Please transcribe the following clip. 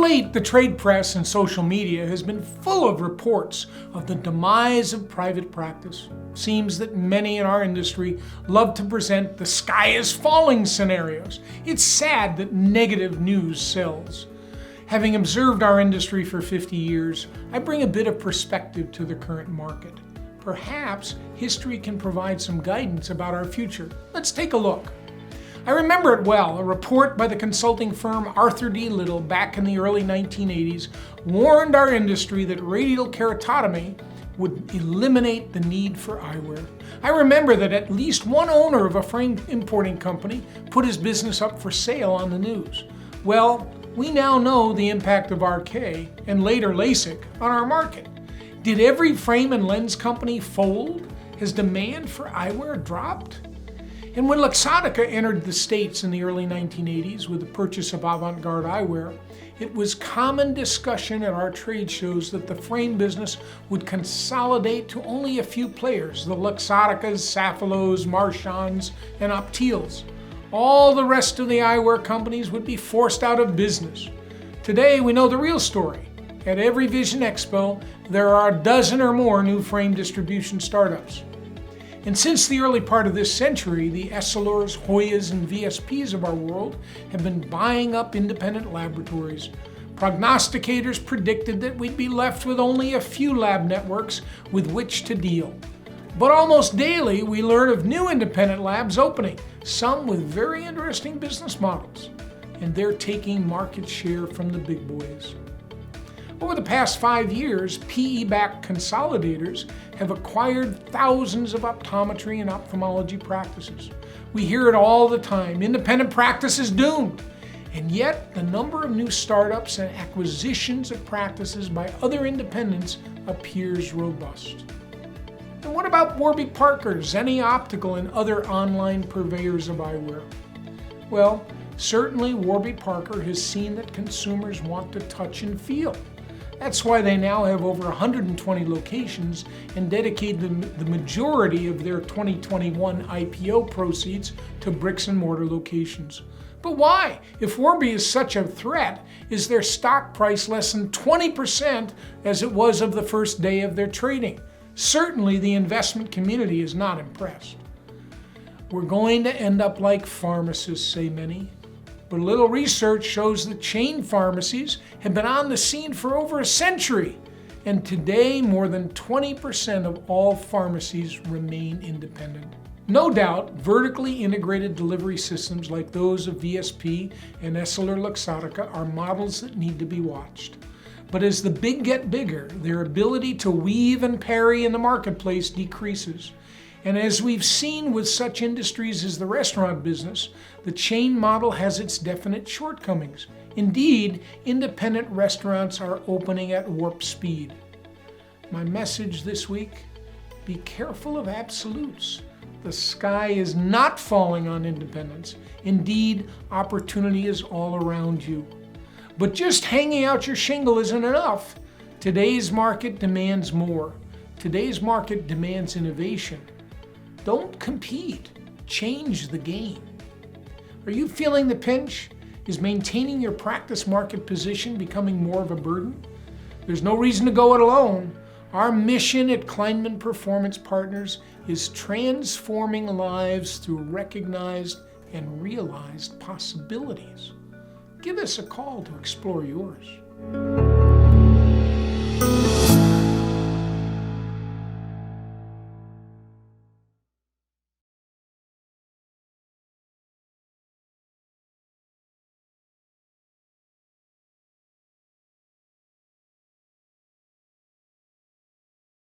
late, the trade press and social media has been full of reports of the demise of private practice. Seems that many in our industry love to present the sky is falling scenarios. It's sad that negative news sells. Having observed our industry for 50 years, I bring a bit of perspective to the current market. Perhaps history can provide some guidance about our future. Let's take a look. I remember it well. A report by the consulting firm Arthur D. Little back in the early 1980s warned our industry that radial keratotomy would eliminate the need for eyewear. I remember that at least one owner of a frame importing company put his business up for sale on the news. Well, we now know the impact of Eyecare and later LASIK on our market. Did every frame and lens company fold? Has demand for eyewear dropped? And when Luxottica entered the States in the early 1980s with the purchase of Avant-Garde Eyewear, it was common discussion at our trade shows that the frame business would consolidate to only a few players, the Luxotticas, Safilos, Marchands, and Optiles. All the rest of the eyewear companies would be forced out of business. Today, we know the real story. At every Vision Expo, there are a dozen or more new frame distribution startups. And since the early part of this century, the Essilors, Hoyas, and VSPs of our world have been buying up independent laboratories. Prognosticators predicted that we'd be left with only a few lab networks with which to deal. But almost daily, we learn of new independent labs opening, some with very interesting business models. And they're taking market share from the big boys. Over the past 5 years, PE-backed consolidators have acquired thousands of optometry and ophthalmology practices. We hear it all the time, independent practice is doomed. And yet, the number of new startups and acquisitions of practices by other independents appears robust. And what about Warby Parker, Zenni Optical, and other online purveyors of eyewear? Well, certainly Warby Parker has seen that consumers want to touch and feel. That's why they now have over 120 locations and dedicate the majority of their 2021 IPO proceeds to bricks and mortar locations. But why? If Warby is such a threat, is their stock price less than 20% as it was of the first day of their trading? Certainly the investment community is not impressed. We're going to end up like pharmacists, say many. But a little research shows that chain pharmacies have been on the scene for over a century, and today more than 20% of all pharmacies remain independent. No doubt, vertically integrated delivery systems like those of VSP and Essilor-Luxottica are models that need to be watched. But as the big get bigger, their ability to weave and parry in the marketplace decreases. And as we've seen with such industries as the restaurant business, the chain model has its definite shortcomings. Indeed, independent restaurants are opening at warp speed. My message this week, be careful of absolutes. The sky is not falling on independents. Indeed, opportunity is all around you. But just hanging out your shingle isn't enough. Today's market demands more. Today's market demands innovation. Don't compete, change the game. Are you feeling the pinch? Is maintaining your practice market position becoming more of a burden? There's no reason to go it alone. Our mission at Cleinman Performance Partners is transforming lives through recognized and realized possibilities. Give us a call to explore yours.